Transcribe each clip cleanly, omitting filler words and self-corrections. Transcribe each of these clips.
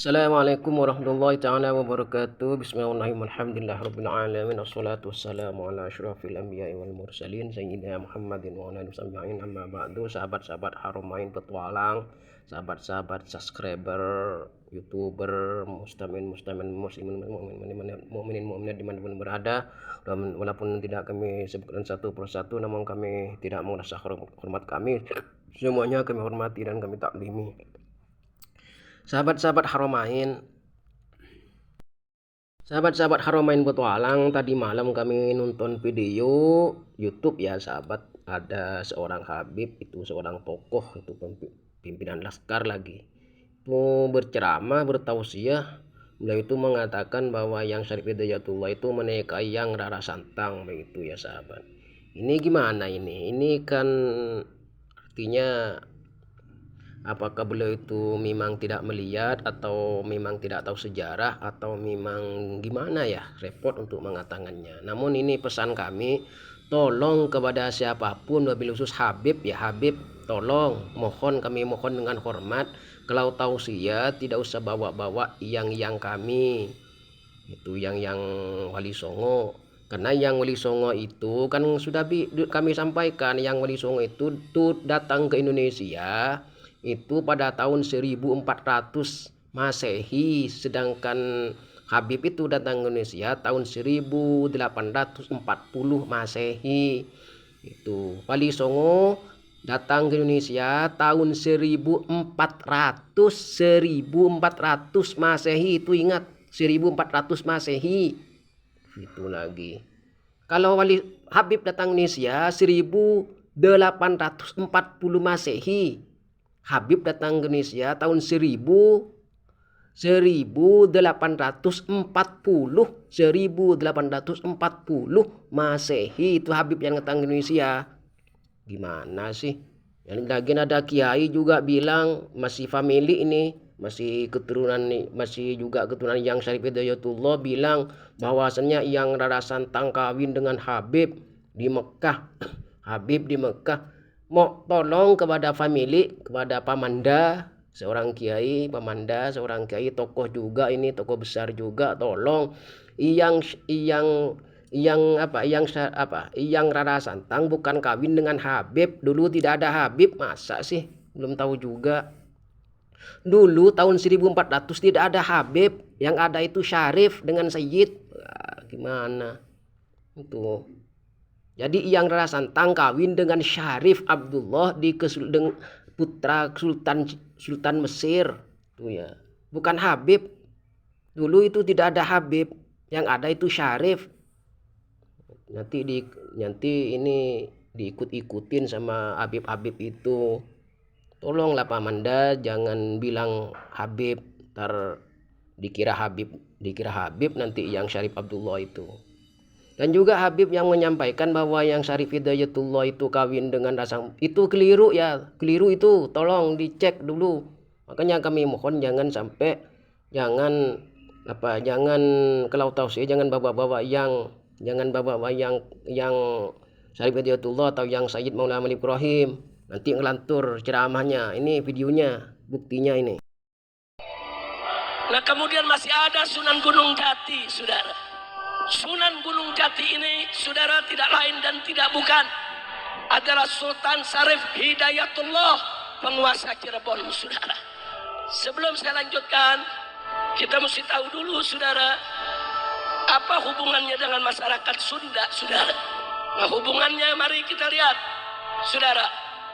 Assalamualaikum warahmatullahi taala wabarakatuh. Bismillahirrahmanirrahim. Alhamdulillahirabbil alamin. Wassalatu wassalamu ala asyrafil anbiya'i wal mursalin sayyidina Muhammadin wa ala alihi wasallam. Amma ba'du. Sahabat-sahabat Haramain Petualang, sahabat-sahabat subscriber, YouTuber, mukminin mukminat dimanapun berada. Dan walaupun tidak kami sebutkan satu persatu, namun kami tidak merasa hormat kami. Semuanya kami hormati dan kami taklimi. Sahabat-sahabat Haramain Petualang, tadi malam kami nonton video YouTube ya sahabat. Ada seorang Habib, itu seorang tokoh, itu pimpinan laskar lagi. Itu berceramah, bertausiah. Beliau itu mengatakan bahwa yang Syarif Hidayatullah itu menikahi yang Rara Santang, begitu ya sahabat. Ini gimana ini? Ini kan artinya apakah beliau itu memang tidak melihat atau memang tidak tahu sejarah atau memang gimana ya, repot untuk mengatakannya. Namun ini pesan kami, tolong kepada siapapun, wabil khusus Habib ya Habib, tolong kami mohon dengan hormat, kalau tausiah tidak usah bawa-bawa yang kami itu yang Wali Songo. Karena yang Wali Songo itu kan sudah kami sampaikan, yang Wali Songo itu datang ke Indonesia itu pada tahun 1400 Masehi, sedangkan Habib itu datang ke Indonesia tahun 1840 Masehi. Itu Wali Songo datang ke Indonesia tahun 1400 Masehi, itu ingat 1400 Masehi. Itu lagi. Kalau Habib datang ke Indonesia 1840 Masehi. Habib datang ke Indonesia tahun 1840 Masehi, itu Habib yang datang ke Indonesia. Gimana sih? Yang lagi ada kiai juga bilang masih family ini, masih keturunan nih, masih juga keturunan yang Syarif Hidayatullah, bilang bahwasannya yang Rara Santang kawin dengan Habib di Mekah. Habib di Mekah. Mau tolong kepada family, kepada Pamanda, seorang kiai, Pamanda seorang kiai, tokoh juga ini, tokoh besar juga, tolong yang Rara Santang bukan kawin dengan Habib. Dulu tidak ada Habib, masa sih belum tahu juga. Dulu tahun 1400 tidak ada Habib, yang ada itu Syarif dengan Sayyid. Gimana itu? Jadi yang Rara Santang kawin dengan Syarif Abdullah putra Sultan Mesir tuh ya, bukan Habib. Dulu itu tidak ada Habib, yang ada itu Syarif. Nanti ini diikut-ikutin sama Habib itu. Tolonglah Pamanda jangan bilang Habib, ntar dikira Habib nanti yang Syarif Abdullah itu. Dan juga Habib yang menyampaikan bahwa yang Syarif Hidayatullah itu kawin dengan Rasang, itu keliru ya, keliru itu, tolong dicek dulu. Makanya kami mohon jangan kalau tahu sih jangan bawa-bawa yang Syarif Hidayatullah atau yang Sayyid Maulana Malik Ibrahim. Nanti ngelantur ceramahnya. Ini videonya, buktinya ini. Nah, kemudian masih ada Sunan Gunung Jati, saudara. Sunan Gunung Jati ini, saudara, tidak lain dan tidak bukan adalah Sultan Syarif Hidayatullah, penguasa Cirebon, saudara. Sebelum saya lanjutkan, kita mesti tahu dulu, saudara, apa hubungannya dengan masyarakat Sunda, saudara. Nah, hubungannya mari kita lihat, saudara,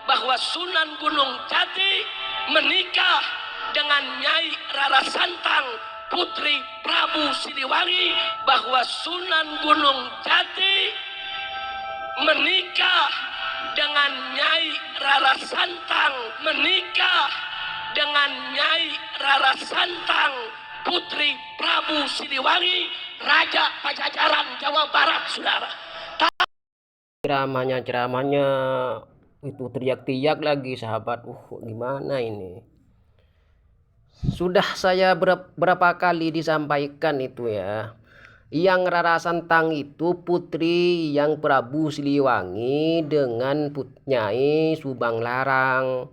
bahwa Sunan Gunung Jati menikah dengan Nyai Rara Santang, putri Prabu Siliwangi, bahwa Sunan Gunung Jati menikah dengan Nyai Rara Santang, putri Prabu Siliwangi, Raja Pajajaran Jawa Barat, saudara. Ceramahnya itu teriak-teriak lagi sahabat. Gimana ini? Sudah saya berapa kali disampaikan itu ya. Yang Rara Santang itu putri yang Prabu Siliwangi dengan Nyai Subang Larang.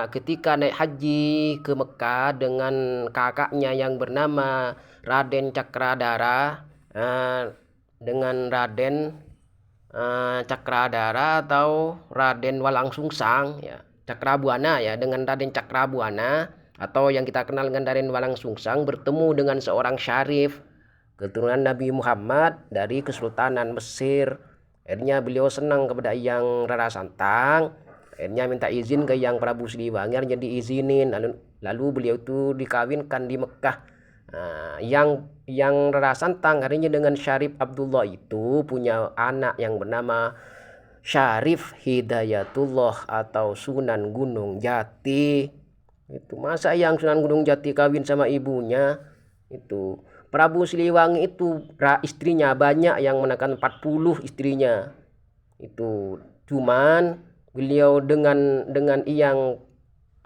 ketika naik haji ke Mekah dengan kakaknya yang bernama Raden Cakradara, dengan Raden Cakradara atau Raden Walangsungsang ya, Cakrabuana ya, dengan Raden Cakrabuana atau yang kita kenal dengan Raden Walangsungsang bertemu dengan seorang syarif keturunan Nabi Muhammad dari Kesultanan Mesir. Akhirnya beliau senang kepada Yang Rara Santang, akhirnya minta izin ke Yang Prabu Siliwangi, akhirnya diizinin, lalu beliau itu dikawinkan di Mekah. Nah, yang Rara Santang akhirnya dengan Syarif Abdullah itu punya anak yang bernama Syarif Hidayatullah atau Sunan Gunung Jati. Itu masa yang Sunan Gunung Jati kawin sama ibunya itu. Prabu Siliwangi itu istrinya banyak, yang menekan 40 istrinya itu. Cuman beliau dengan Iyang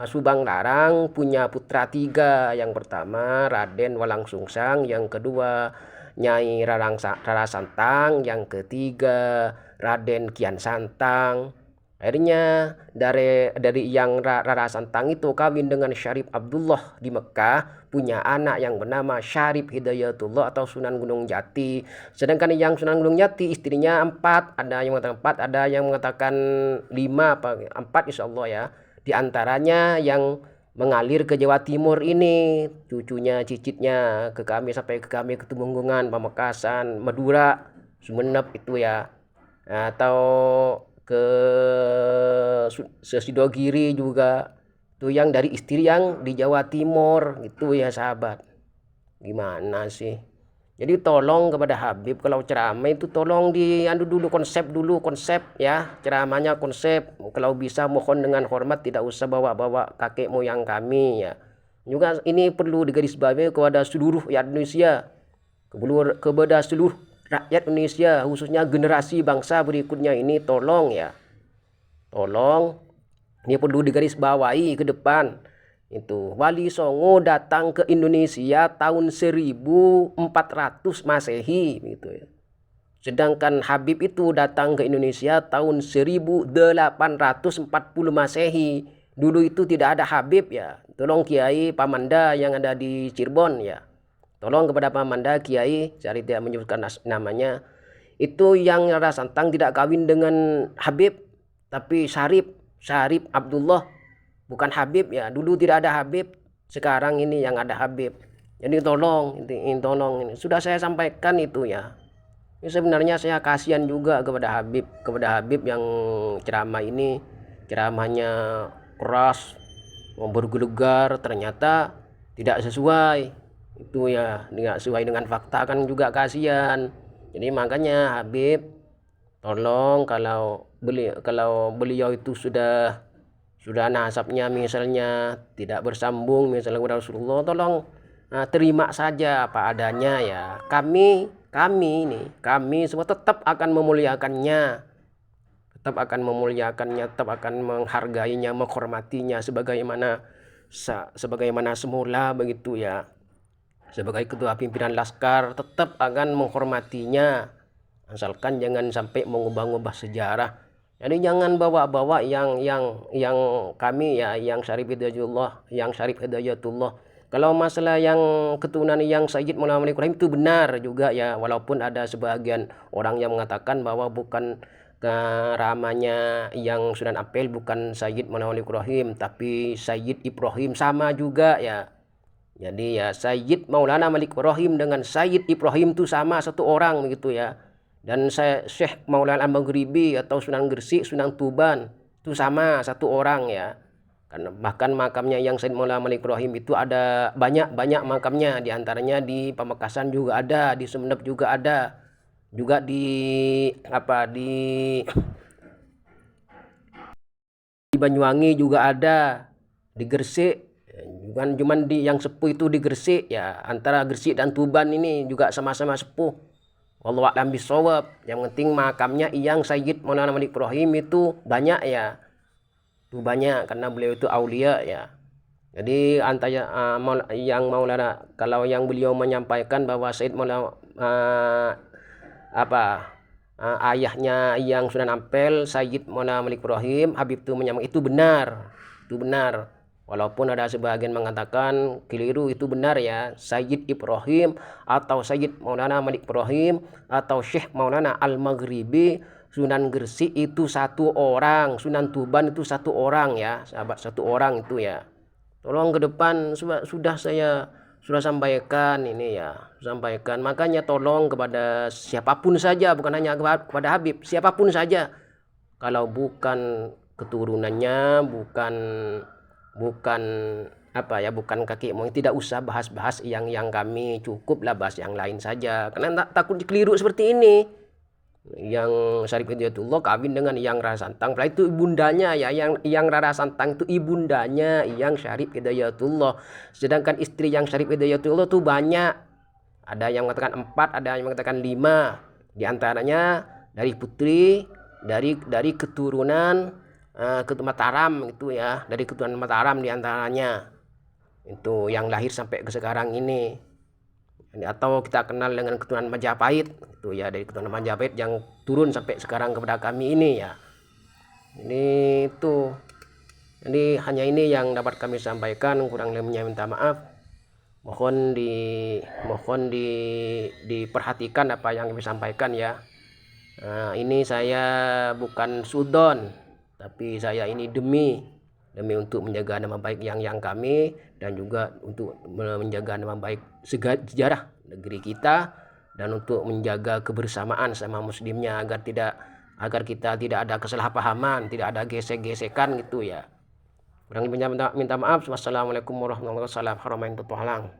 Subang Larang punya putra 3. Yang pertama Raden Walangsungsang, yang kedua Nyai Rara Santang, yang ketiga Raden Kian Santang. Akhirnya dari Yang Rara Santang itu kawin dengan Syarif Abdullah di Mekah, punya anak yang bernama Syarif Hidayatullah atau Sunan Gunung Jati. Sedangkan yang Sunan Gunung Jati istrinya 4, ada yang mengatakan 4, ada yang mengatakan 5 apa 4 insyaallah ya. Di antaranya yang mengalir ke Jawa Timur ini cucunya cicitnya ke kami, sampai ke kami, ke Tumenggungan, Pamekasan, Madura, Sumeneb itu ya, atau ke Sesidogiri juga. Itu yang dari istri yang di Jawa Timur gitu ya sahabat. Gimana sih? Jadi tolong kepada Habib kalau ceramah itu tolong dulu konsep ya, ceramahnya konsep. Kalau bisa mohon dengan hormat, tidak usah bawa-bawa kakek moyang kami ya. Juga ini perlu digarisbawahi kepada seluruh rakyat Indonesia, kepada seluruh rakyat Indonesia, khususnya generasi bangsa berikutnya ini, tolong ya. Tolong, ini perlu digarisbawahi ke depan. Itu Wali Songo datang ke Indonesia tahun 1400 Masehi gitu ya. Sedangkan Habib itu datang ke Indonesia tahun 1840 Masehi. Dulu itu tidak ada Habib ya. Tolong Kiai Pamanda yang ada di Cirebon ya. Tolong kepada Pamanda Kiai, cari tidak menyebutkan namanya. Itu yang Rara Santang tidak kawin dengan Habib, tapi Syarif Abdullah. Bukan Habib ya, dulu tidak ada Habib, sekarang ini yang ada Habib. Jadi tolong, ini sudah saya sampaikan itu ya. Ini sebenarnya saya kasihan juga kepada Habib yang ceramah ini, ceramahnya keras, bergelegar, ternyata tidak sesuai. Itu ya, tidak sesuai dengan fakta, kan juga kasihan. Jadi makanya Habib, tolong kalau beliau itu sudah nasabnya misalnya tidak bersambung misalnya kepada Rasulullah, tolong terima saja apa adanya ya. Kami semua tetap akan memuliakannya, tetap akan menghargainya, menghormatinya sebagaimana semula begitu ya. Sebagai ketua pimpinan laskar tetap akan menghormatinya, asalkan jangan sampai mengubah-ubah sejarah. Jadi jangan bawa-bawa yang kami ya, yang Syarif Hidayatullah. Kalau masalah yang keturunan yang Sayyid Maulana Malik Ibrahim itu benar juga ya, walaupun ada sebagian orang yang mengatakan bahwa bukan ramanya yang Sunan Ampel bukan Sayyid Maulana Malik Ibrahim, tapi Sayyid Ibrahim, sama juga ya. Jadi ya Sayyid Maulana Malik Ibrahim dengan Sayyid Ibrahim itu sama, satu orang begitu ya. Dan saya Syekh Maulana Al-Maghribi atau Sunan Gresik, Sunan Tuban itu sama, satu orang ya. Karena bahkan makamnya yang Sayyid Maulana Malik Ibrahim itu ada banyak makamnya, diantaranya di Pamekasan juga ada, di Sumeneb juga ada, juga di Banyuwangi juga ada, di Gresik. Bukan cuman di yang sepuh itu di Gresik ya, antara Gresik dan Tuban ini juga sama-sama sepuh. Wallahu a'lam bishawab. Yang penting makamnya yang Sayyid Maulana Malik Ibrahim itu banyak ya. Itu banyak karena beliau itu aulia ya. Jadi antara yang Maulana, kalau yang beliau menyampaikan bahwa Sayyid Maulana ayahnya yang Sunan Ampel Sayyid Maulana Malik Ibrahim, Habib itu menyampaikan itu benar. itu benar. Walaupun ada sebagian mengatakan keliru, itu benar ya. Sayyid Ibrahim atau Sayyid Maulana Malik Ibrahim atau Syekh Maulana Al-Maghribi Sunan Gresik itu satu orang, Sunan Tuban itu satu orang ya, sahabat, satu orang itu ya. Tolong ke depan sudah saya sampaikan ini ya, sampaikan. Makanya tolong kepada siapapun saja, bukan hanya kepada Habib, siapapun saja. Kalau bukan keturunannya, bukan bukan kakek moyang, tidak usah bahas-bahas yang kami, cukuplah bahas yang lain saja. Karena takut dikeliru seperti ini. Yang Syarif Hidayatullah kawin dengan Yang Rara Santang, padahal itu ibundanya ya. Yang Rara Santang itu ibundanya Yang Syarif Hidayatullah. Sedangkan istri Yang Syarif Hidayatullah tuh banyak. Ada yang mengatakan 4, ada yang mengatakan 5. Di antaranya dari putri, dari keturunan Mataram itu ya, dari keturunan Mataram di antaranya. Itu yang lahir sampai ke sekarang ini. Atau kita kenal dengan keturunan Majapahit itu ya, dari keturunan Majapahit yang turun sampai sekarang kepada kami ini ya. Ini itu. Jadi hanya ini yang dapat kami sampaikan, kurang lebihnya minta maaf. Mohon diperhatikan apa yang kami sampaikan ya. Ini saya bukan sudon, tapi saya ini demi untuk menjaga nama baik yang kami, dan juga untuk menjaga nama baik sejarah negeri kita, dan untuk menjaga kebersamaan sama muslimnya, agar kita tidak ada kesalahpahaman, tidak ada gesek-gesekan gitu ya. Kurang lebihnya minta maaf. Wassalamualaikum warahmatullahi wabarakatuh. Haramain Petualang.